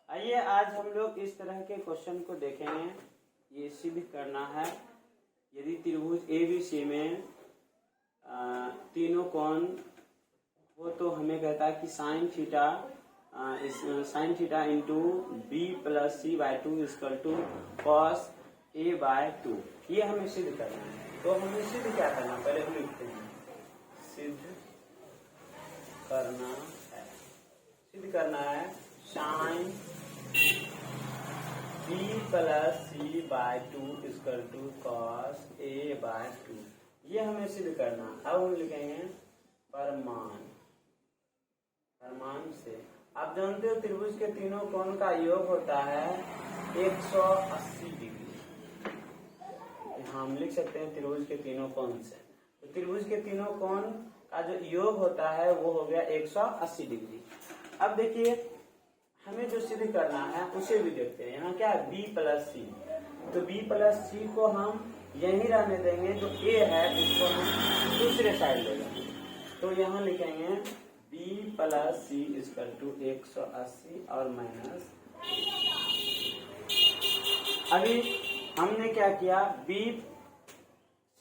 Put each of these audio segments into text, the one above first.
आइए आज हम लोग इस तरह के क्वेश्चन को देखेंगे। ये सिद्ध करना है यदि त्रिभुज ABC में तीनों कोण हो तो हमें कहता है कि sine theta into B plus C by two equal to cos A by two. ये हमें सिद्ध करना है। तो हमें सिद्ध क्या करना, पहले हम लिखते हैं सिद्ध करना है sine B plus C by two equal to cos A by two. ये हमें सिद्ध करना। अब हम लिखेंगे प्रमाण से। आप जानते हो त्रिभुज के तीनों कोण का योग होता है 180 डिग्री। हम लिख सकते हैं त्रिभुज के तीनों कोण से। तो त्रिभुज के तीनों कोण का जो योग होता है वो हो गया 180 डिग्री। अब देखिए हमें जो सिद्ध करना है उसे भी देखते हैं। यहाँ क्या है B प्लस सी। तो B प्लस सी को हम यहीं रहने देंगे, जो A है उसको हम दूसरे साइड ले लेंगे। तो यहाँ लिखेंगे B plus C equal to 180 और माइनस। अभी हमने क्या किया, B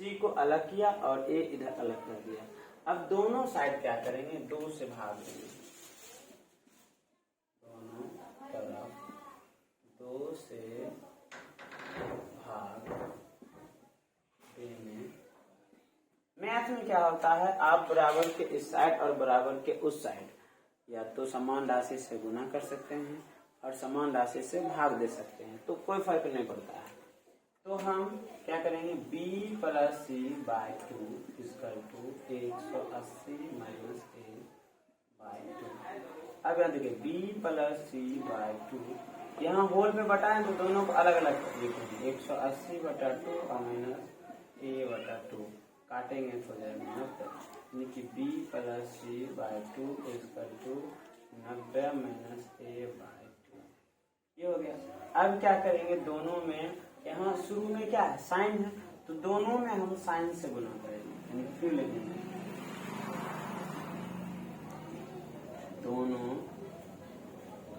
C को अलग किया और A इधर अलग कर दिया। अब दोनों साइड क्या करेंगे, 2 से भाग देंगे। दोनों तरफ 2 से भाग देने। मैथ में क्या होता है, आप बराबर के इस साइड और बराबर के उस साइड या तो समान राशि से गुना कर सकते हैं और समान राशि से भाग दे सकते हैं, तो कोई फर्क नहीं पड़ता है। तो हम क्या करेंगे, B plus C by two equal to 180 minus A by two. अब यहाँ देखिए B plus C by two, यहाँ होल में बटाएं तो दोनों को अलग अलग लिखेंगे 180 बटा 2 और माइनस A बटा 2। काटेंगे तो हो जाएगा 90, यानी कि B plus C by two equal to 90 minus A by 2। ये हो गया। अब क्या करेंगे, दोनों में यहाँ शुरू में क्या है साइन है, तो दोनों में हम साइन से गुना करेंगे, यानी फिर लिखेंगे दोनों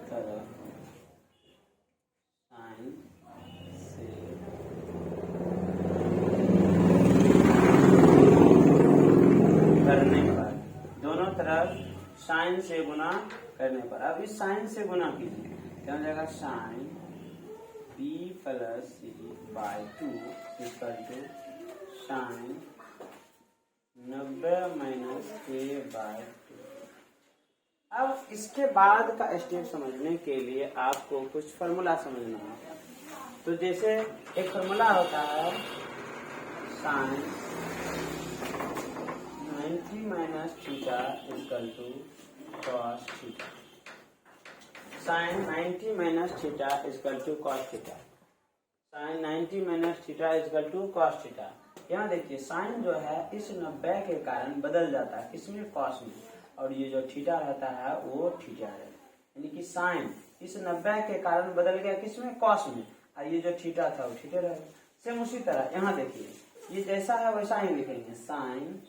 तरफ साइन से करने पर, दोनों तरफ साइन से गुना करने पर। अब इस साइन से गुना कीजिए, क्या हो जाएगा sine B plus C by two equal to sine 90 minus A by 2। अब इसके बाद का स्टेप समझने के लिए आपको कुछ फॉर्मूला समझना होगा। तो जैसे एक फॉर्मूला होता है sine 90 minus theta equal to cos theta. Sine 90 minus theta equal to cos theta. Sine 90 minus theta equal to cos theta. यहाँ देखिए साइन जो है इस 90 के कारण बदल जाता है, किसमें, कॉस में, और ये जो थीटा रहता है वो थीटा है, यानी कि साइन इस 90 के कारण बदल गया किसमें, कॉस में, और ये जो थीटा था वो थीटा रहेगा। सेम उसी तरह यहाँ देखिए ये जैसा है वैसा ही लिखेंगे sine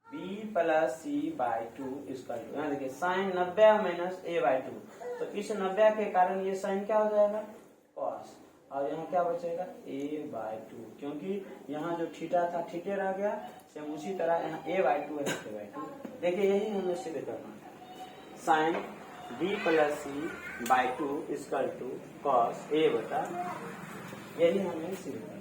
B plus C by two equal to, यहाँ देखिए साइन 90 माइनस A बाय 2। तो इस 90 के कारण ये साइन क्या हो जाएगा, कॉस, और यहाँ क्या बचेगा A बाय 2, क्योंकि यहाँ जो थीटा था थीटे रह गया। सेम उसी तरह यहाँ A बाय 2 है A बाय 2। देखिए यही हमें सिद्ध करना है, sine B plus C by two equal to cos A बटा, यही हमें सिद्ध करना है।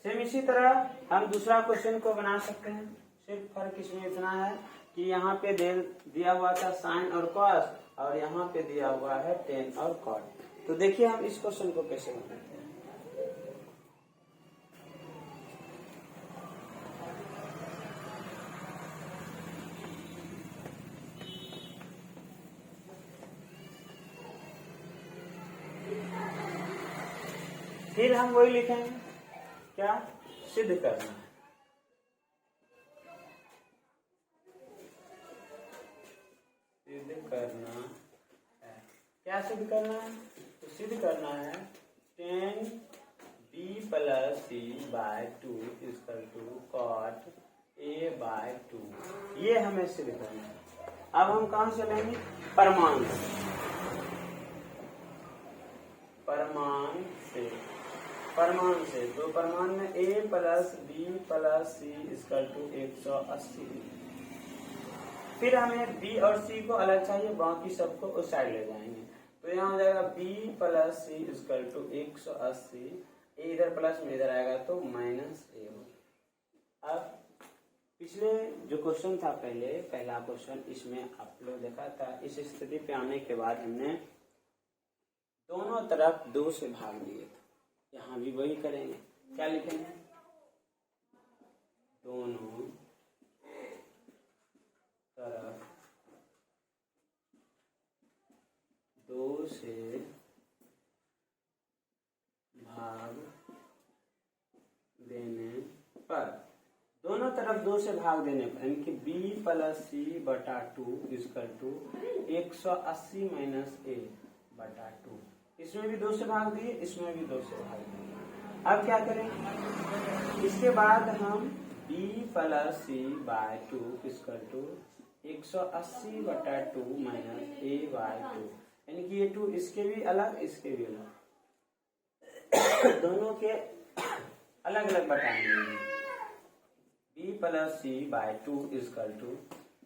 सेम इसी तरह हम दूसरा क्वेश्चन को बना सकते हैं। सिर्फ फर्क इसमें इतना है कि यहाँ पे दिया हुआ था साइन और कॉस, और यहाँ पे दिया हुआ है टेन और कॉट। तो देखिए हम इस क्वेश्चन को कैसे बनाते हैं। फिर हम वही लिखेंगे, क्या, सिद्ध करना है। सिद्ध करना है, क्या सिद्ध करना है, तो सिद्ध करना है 10B plus C by 2 equal to cot A by 2। ये हमें सिद्ध करना है। अब हम कहाँ चलेंगे? परमाणु से तो परमाणु में A plus B plus C equal to 180 degree. फिर हमें B और C को अलग चाहिए, बाकी सबको उस साइड ले जाएंगे। तो यहाँ हो जाएगा B plus C equal to 180, A इधर प्लस में इधर आएगा तो माइनस A होगा। अब पिछले जो क्वेश्चन था पहला क्वेश्चन, इसमें आप लोग देखा था, इस स्थिति पे आने के बाद हमने दोनों तरफ 2 से भाग दिए थे। यहाँ भी वही करेंगे। क्या लिखेंगे? दोनों तरफ 2 से भाग देने पर, दोनों तरफ 2 से भाग देने पर, यानी कि B प्लस C बटा 2 इक्वल टू 180 माइनस A बटा 2। इसमें भी 2 से भाग दिए, इसमें भी 2 से भाग दिए। अब क्या करें? इसके बाद हम B plus C by 2 equal to 180 बटा 2 माइनस A बाय 2, यानी कि ये 2 इसके भी अलग, इसके भी अलग, दोनों के अलग अलग बताएंगे। B plus C by 2 equal to,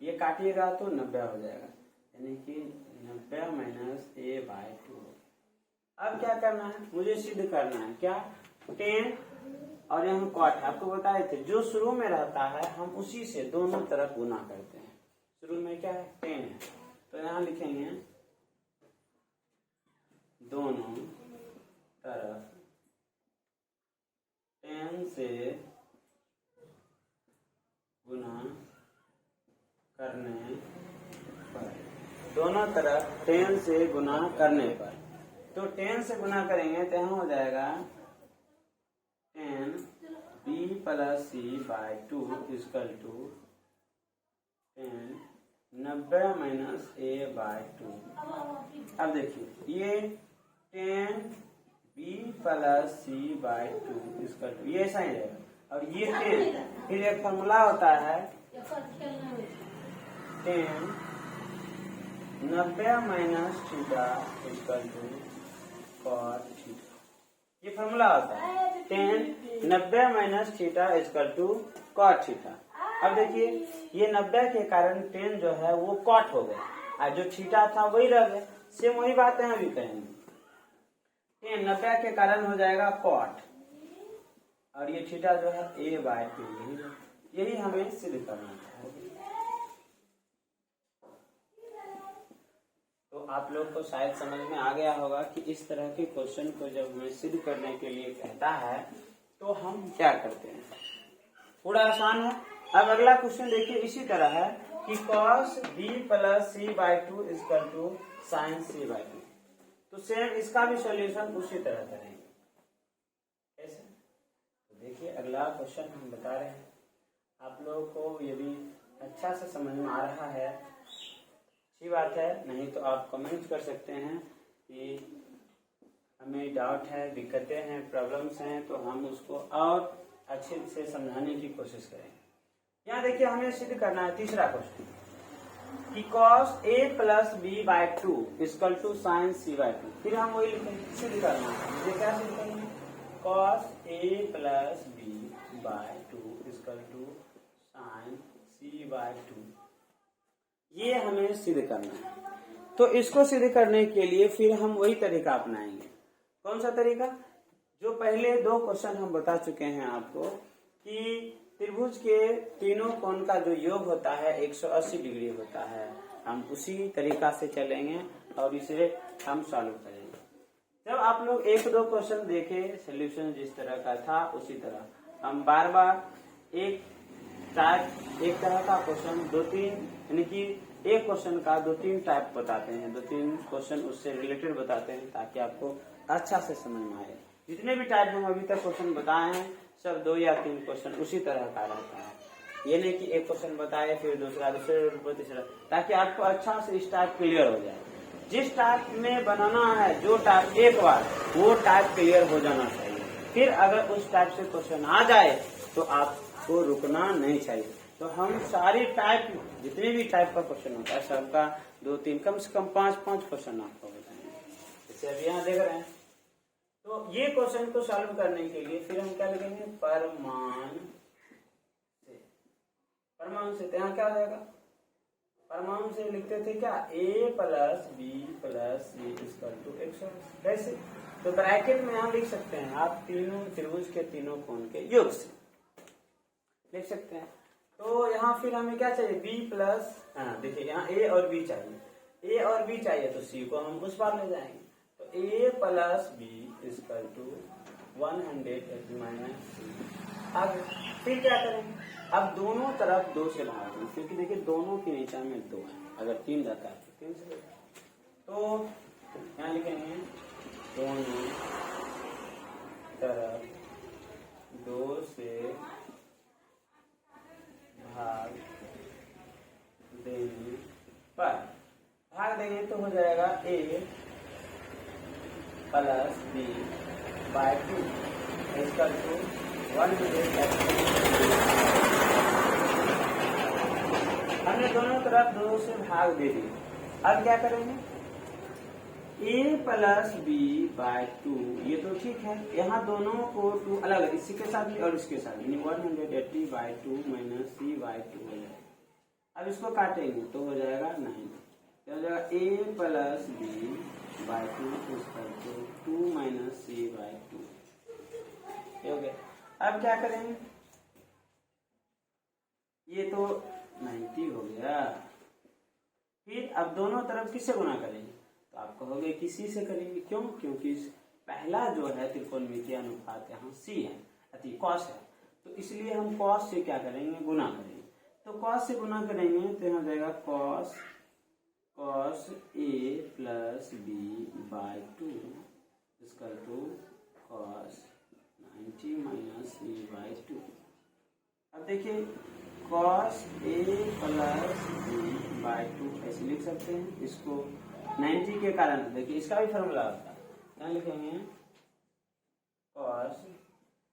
ये काटिएगा तो 90 हो जाएगा, यानी कि 90 माइनस A बाय 2। अब क्या करना है? मुझे सिद्ध करना है क्या? 10 और यहाँ कॉट आपको बताए थे, जो शुरू में रहता है हम उसी से दोनों तरफ गुना करते हैं। शुरू में क्या है? 10 है, तो यहाँ लिखेंगे दोनों तरफ 10 से गुना करने पर, दोनों तरफ 10 से गुना करने पर, तो 10 से गुना करेंगे तो यहाँ हो जाएगा 10 B plus C by 2 equal to 10 90 minus A by 2। अब देखिए ये 10 B plus C by 2 equal to, ये ऐसा ही रहेगा, और ये 10, फिर एक फॉर्मूला होता है 10 90 minus theta equal to cot theta, ये फॉर्मूला होता है 10 90 minus theta equal to cot theta. अब देखिए ये 90 के कारण 10 जो है वो कॉट हो गया, और जो थीटा था वही रह गया। सेम वही बात है अभी कहेंगे, 10 90 के कारण हो जाएगा कॉट, और ये थीटा जो है A बाय 2, यही हमें सिद्ध करना है। तो आप लोग को शायद समझ में आ गया होगा कि इस तरह के क्वेश्चन को जब हमें सिद्ध करने के लिए कहता है तो हम क्या करते हैं। थोड़ा आसान है। अब अगला क्वेश्चन देखिए, इसी तरह है कि cos B plus C by 2 equal to sine C by 2, तो सेम इसका भी सॉल्यूशन उसी तरह करेंगे। ऐसे तो देखिए अगला क्वेश्चन हम बता रहे हैं, आप लोगों को यदि अच्छा से समझ में आ रहा है अच्छी बात है, नहीं तो आप कमेंट कर सकते हैं कि हमें डाउट है, दिक्कतें हैं, प्रॉब्लम्स हैं, तो हम उसको और अच्छे से समझाने की कोशिश करेंगे। यहाँ देखिए हमें सिद्ध करना है तीसरा क्वेश्चन कि cos A plus B by 2 equal to sine C by 2। फिर हम वही लिखेंगे, सिद्ध करना है। मुझे क्या सिद्ध करना है? cos A plus B by 2 equal to sine C by 2, ये हमें सिद्ध करना है। तो इसको सिद्ध करने के लिए फिर हम वही तरीका अपनाएंगे। कौन सा तरीका? जो पहले 2 क्वेश्चन हम बता चुके हैं आपको कि त्रिभुज के तीनों कोण का जो योग होता है 180 डिग्री होता है, हम उसी तरीका से चलेंगे और इसे हम सॉल्व करेंगे। जब आप लोग 1-2 क्वेश्चन देखे, सोल्यूशन जिस तरह का था उसी तरह हम बार बार एक तरह का क्वेश्चन 2-3, यानी कि एक क्वेश्चन का 2-3 टाइप बताते हैं, 2-3 क्वेश्चन उससे रिलेटेड बताते हैं, ताकि आपको अच्छा से समझ में आए। जितने भी टाइप हम अभी तक क्वेश्चन बताए हैं सब 2 या 3 क्वेश्चन उसी तरह का रहता है। ये नहीं कि एक क्वेश्चन बताए फिर दूसरा तीसरा, ताकि आपको अच्छा से इस टाइप क्लियर हो जाए। जिस टाइप में बनाना है, जो टाइप एक बार, वो टाइप क्लियर हो जाना चाहिए। फिर अगर उस टाइप से क्वेश्चन आ जाए तो आपको रुकना नहीं चाहिए। तो हम सारी टाइप जितने भी टाइप का क्वेश्चन होता है सबका 2-3 कम से कम 5-5 क्वेश्चन आपको बताएंगे। जैसे अभी यहाँ देख रहे हैं, तो ये क्वेश्चन को सॉल्व करने के लिए फिर हम क्या लिखेंगे, परमाणु से। परमाणु से तो यहाँ क्या हो जाएगा, परमाणु से लिखते थे क्या, a plus B plus C equal to 180। कैसे, तो ब्रैकेट में यहाँ लिख सकते हैं आप तीनों त्रिभुज के तीनों कोण के योग से लिख सकते हैं। तो यहाँ फिर हमें क्या चाहिए, b प्लस, देखिए यहाँ a और b चाहिए, a और b चाहिए तो c को हम उस बार ले जाएंगे। तो a plus B equal to 180 minus C. अब फिर क्या करेंगे, अब दोनों तरफ 2 से भाग दें, क्योंकि देखिए दोनों के नीचे में 2 है, अगर 3 रहता है तो 3 से, तो यहाँ लिखेंगे दोनों तरफ 2 से भाग देने पर, भाग देंगे तो हो जाएगा a प्लस बी बाय 2 इसका टू 180। हमने दोनों तरफ 2 से भाग दे दिए। अब क्या करेंगे, a प्लस बी बाय 2, ये तो ठीक है, यहाँ दोनों को 2 अलग अलग, इसी के साथ भी और इसके साथ भी, 180 बाय 2 माइनस सी बाय 2 हो जाएगा। अब इसको काटेंगे तो हो जाएगा 9, हो जाएगा a plus B by 2 equal to 2 minus C by 2 हो गया। अब क्या करेंगे, ये तो 90 हो गया। फिर अब दोनों तरफ किससे गुणा करेंगे, तो आप कहोगे कि सी से करेंगे, क्यों, क्योंकि पहला जो है त्रिकोणमितीय अनुपात यहाँ सी है, अति कॉस है, तो इसलिए हम कॉस से क्या करेंगे, गुना करेंगे। तो कॉस से गुना करेंगे तो यहाँ जाएगा cos A plus B by 2 equal to cos 90 minus C by 2। अब देखिए cos A plus B by 2 ऐसे लिख सकते हैं इसको, 90 के कारण देखिए इसका भी फॉर्मूला होता है, क्या लिखेंगे, cos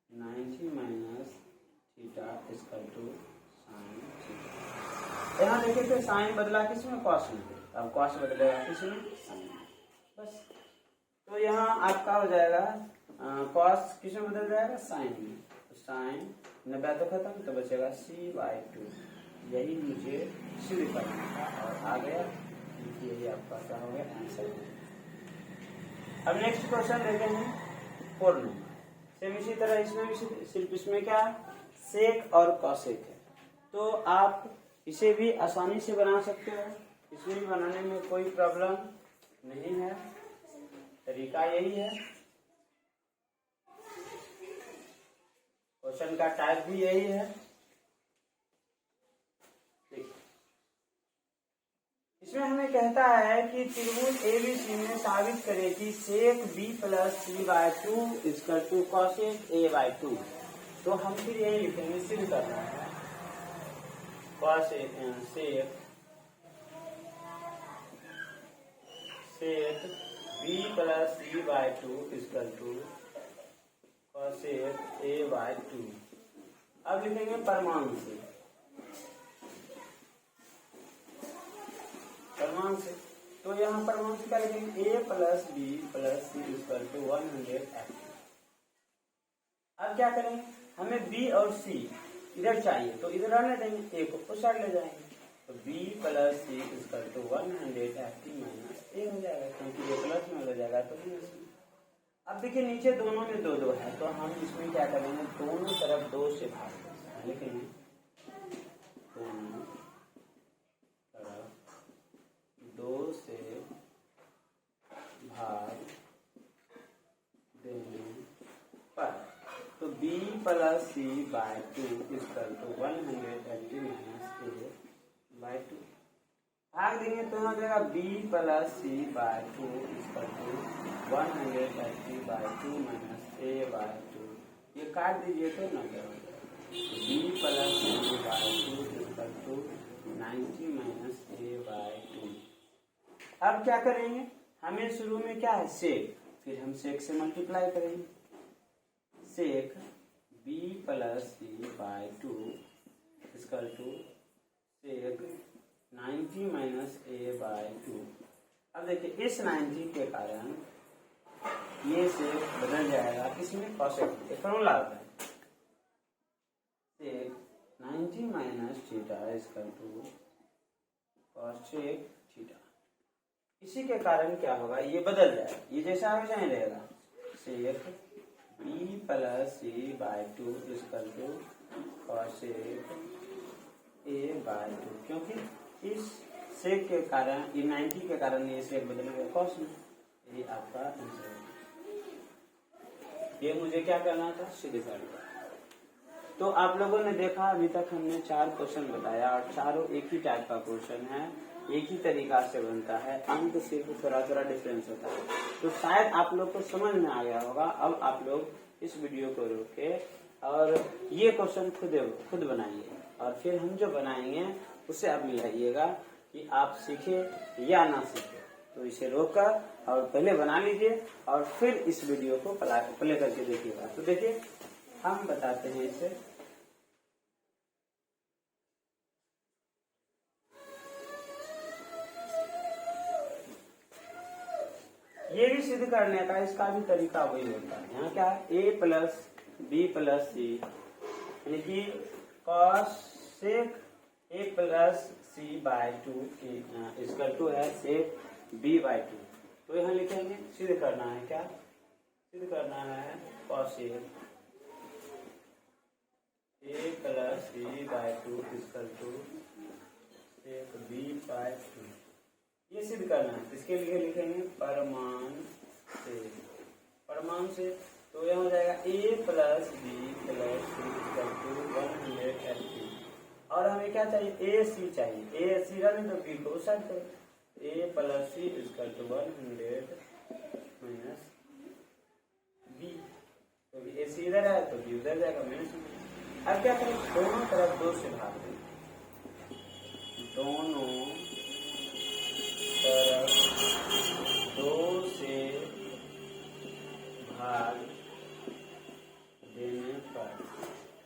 90 minus theta equal to sine theta. यहाँ देखिए तो साइन बदला किसमें, कॉस में, अब कॉस बदलेगा किसमें, साइन। बस, तो यहाँ आपका हो जाएगा कॉस किसमें बदल जाएगा, साइन में, तो साइन 90 तो खत्म, तो बचेगा सी बाय 2। यही मुझे सिद्ध करना था और आ गया, यही आपका क्या हो गया, आंसर। अब नेक्स्ट क्वेश्चन देखेंगे 4 नंबर। सेम इसी तरह इसमें भी सिर्फ इसमें क्या सेक और कॉसेक है, तो आप इसे भी आसानी से बना सकते हो, इसमें भी बनाने में कोई प्रॉब्लम नहीं है, तरीका यही है, क्वेश्चन का टाइप भी यही है। इसमें हमें कहता है कि त्रिभुज एबीसी में साबित करें कि sec B plus C by 2 equal to cosec A by 2। तो हम फिर यही लिखेंगे, सिद्ध करना है, cosec sec B plus C by 2 equal to cosec A by 2। अब लिखेंगे परमाणु से, परमाणु से, तो यहाँ परमाणु से क्या लिखेंगे, a plus B plus C equal to 180। अब क्या करेंगे, हमें b और c इधर चाहिए तो इधर रहने देंगे, a को उस साइड ले जाएंगे, तो b plus C equal to 180 minus a हो जाएगा, क्योंकि ये प्लस में हो जाएगा तो माइनस में। अब देखिए नीचे दोनों में 2-2 है, तो हम इसमें क्या करेंगे, दोनों तरफ 2 से भाग देंगे, लिखेंगे दोनों तरफ 2 से भाग देने पर, तो b plus C by 2 equal to 180 minus a by 2। भाग देंगे तो यहाँ जाएगा b plus C by 2 equal to 180 by 2 minus a by 2। ये काट दीजिए तो 90 हो जाएगा, b plus C by 2 equal to 90 minus a by 2। अब क्या करेंगे, हमें शुरू में क्या है सेक, फिर हम सेक से मल्टीप्लाई करेंगे, sec b plus C by 2 equal to sec 90 minus a by 2। अब देखिए इस 90 के कारण ये से बदल जाएगा किसमें, कॉसेक में। फॉर्मूला होता है sec 90 minus theta equal to cosec theta. इसी के कारण क्या होगा, ये बदल जाएगा, ये जैसा हमेशा ही रहेगा sec b plus c by 2 equal to cosec a by 2, क्योंकि इस सेक के कारण, ये 90 के कारण ये सेक बदलेगा कॉस में। ये आपका आंसर है। ये मुझे क्या करना था, सीधे करना। तो आप लोगों ने देखा अभी तक हमने 4 क्वेश्चन बताया और चारों एक ही टाइप का क्वेश्चन है, एक ही तरीका से बनता है, अंक सिर्फ थोड़ा थोड़ा डिफरेंस होता है। तो शायद आप लोग को समझ में आ गया होगा। अब आप लोग इस वीडियो को रोके और ये क्वेश्चन खुद बनाइए और फिर हम जो बनाएंगे उसे आप मिलाइएगा कि आप सीखे या ना सीखे। तो इसे रोककर और पहले बना लीजिए और फिर इस वीडियो को प्ले करके देखिएगा। तो देखिए हम बताते हैं इसे। ये भी सिद्ध करने का इसका भी तरीका वही होता है। यहाँ क्या है, a plus B plus C, यानी कि cosec a plus C by 2 equal to है सेक b बाय 2। तो यहाँ लिखेंगे, सिद्ध करना है, क्या सिद्ध करना है, cosec a plus C by 2 equal to sec b by 2। ये सिद्ध करना है। इसके लिए लिखेंगे परमाणु से। तो यह हो जाएगा a plus B plus C equal to 180। और हमें क्या चाहिए, ए सी चाहिए। ए सी रहे तो बी को साइड करो। a plus C equal to 100 minus B. तो ए सी इधर है तो बी उधर जाएगा माइनस बी। अब क्या करें, दोनों तरफ 2 से भाग दें। दोनों तरफ 2 से भाग देने पर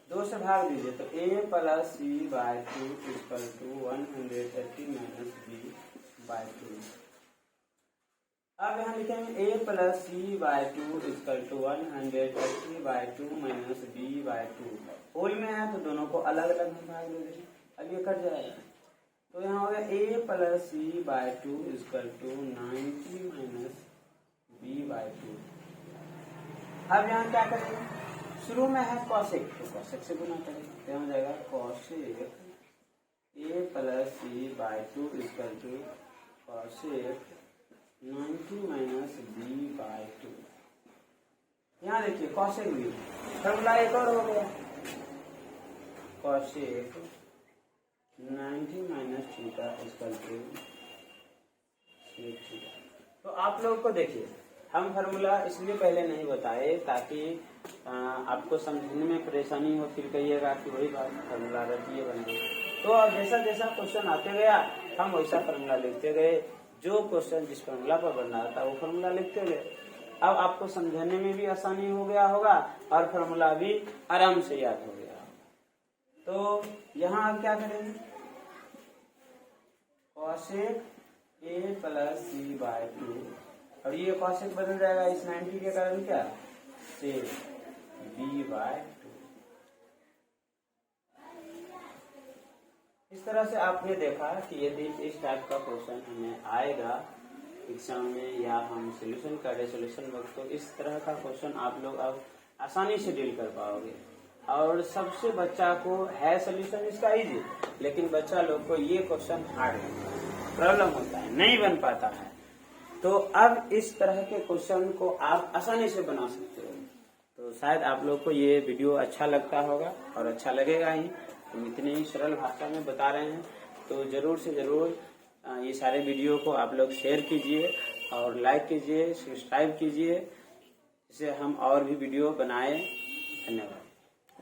2 से भाग दीजिए तो a plus C by 2 equal to 180 minus B by 2। अब यहाँ लिखेंगे a plus C by 2 equal to 180 by 2 minus B by 2। Whole में है तो दोनों को अलग अलग भाग दे देंगे। अब ये कट जाएगा तो यहाँ हो गया a plus C by 2 equal to 90 minus B by 2। अब यहाँ क्या करेंगे, शुरू में है कॉसेक, तो कॉसेक से गुना करेंगे। तो हो जाएगा cosec a plus C by 2 equal to cosec 90 minus B by 2। यहाँ देखिए कॉसेक भी फॉर्मूला एक और हो गया, cosec 90 minus theta equal to sec theta. तो आप लोगों को देखिए, हम फार्मूला इसलिए पहले नहीं बताए ताकि आपको समझने में परेशानी हो, फिर कहिएगा कि वही बात फार्मूला रखिए बन गई। तो अब जैसा जैसा क्वेश्चन आते गया हम वैसा फार्मूला लिखते गए। जो क्वेश्चन जिस फार्मूला पर बन रहा था वो फार्मूला लिखते गए। अब आपको समझने में भी आसानी हो गया होगा और फार्मूला भी आराम से याद हो गया। तो यहाँ आप क्या करेंगे, cosec a plus C by 2 और ये कॉसेक बदल जाएगा इस 90 के कारण, क्या सेक b बाय 2। इस तरह से आपने देखा कि यदि इस टाइप का क्वेश्चन हमें आएगा एग्जाम में या हम सॉल्यूशन करें सॉल्यूशन वक्त, तो इस तरह का क्वेश्चन आप लोग अब आसानी से डील कर पाओगे। और सबसे बच्चा को है सॉल्यूशन इसका इजी, लेकिन बच्चा लोग को ये क्वेश्चन हार्ड प्रॉब्लम होता है, नहीं बन पाता है। तो अब इस तरह के क्वेश्चन को आप आसानी से बना सकते हो। तो शायद आप लोग को ये वीडियो अच्छा लगता होगा और अच्छा लगेगा ही। हम इतनी ही सरल भाषा में बता रहे हैं, तो जरूर से जरूर ये सारे वीडियो को आप लोग शेयर कीजिए और लाइक कीजिए, सब्सक्राइब कीजिए, जिससे हम और भी वीडियो बनाए। धन्यवाद।